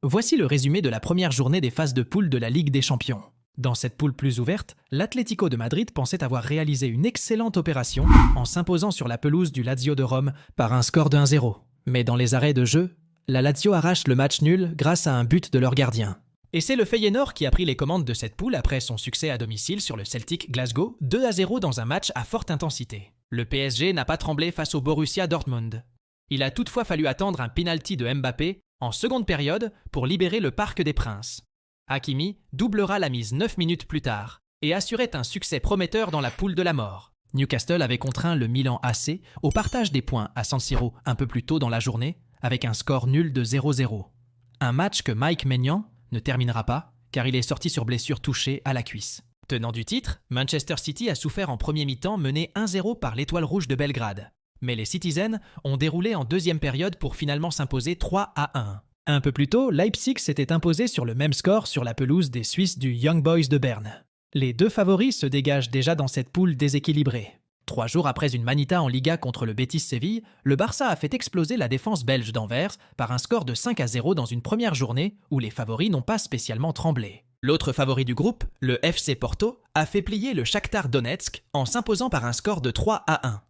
Voici le résumé de la première journée des phases de poule de la Ligue des Champions. Dans cette poule plus ouverte, l'Atlético de Madrid pensait avoir réalisé une excellente opération en s'imposant sur la pelouse du Lazio de Rome par un score de 1-0. Mais dans les arrêts de jeu, la Lazio arrache le match nul grâce à un but de leur gardien. Et c'est le Feyenoord qui a pris les commandes de cette poule après son succès à domicile sur le Celtic Glasgow, 2-0 dans un match à forte intensité. Le PSG n'a pas tremblé face au Borussia Dortmund. Il a toutefois fallu attendre un penalty de Mbappé en seconde période pour libérer le Parc des Princes. Hakimi doublera la mise 9 minutes plus tard et assurait un succès prometteur dans la poule de la mort. Newcastle avait contraint le Milan AC au partage des points à San Siro un peu plus tôt dans la journée avec un score nul de 0-0. Un match que Mike Maignan ne terminera pas car il est sorti sur blessure touchée à la cuisse. Tenant du titre, Manchester City a souffert en premier mi-temps mené 1-0 par l'Étoile Rouge de Belgrade. Mais les Citizens ont déroulé en deuxième période pour finalement s'imposer 3-1. Un peu plus tôt, Leipzig s'était imposé sur le même score sur la pelouse des Suisses du Young Boys de Berne. Les deux favoris se dégagent déjà dans cette poule déséquilibrée. 3 jours après une manita en Liga contre le Betis Séville, le Barça a fait exploser la défense belge d'Anvers par un score de 5-0 dans une première journée où les favoris n'ont pas spécialement tremblé. L'autre favori du groupe, le FC Porto, a fait plier le Shakhtar Donetsk en s'imposant par un score de 3-1.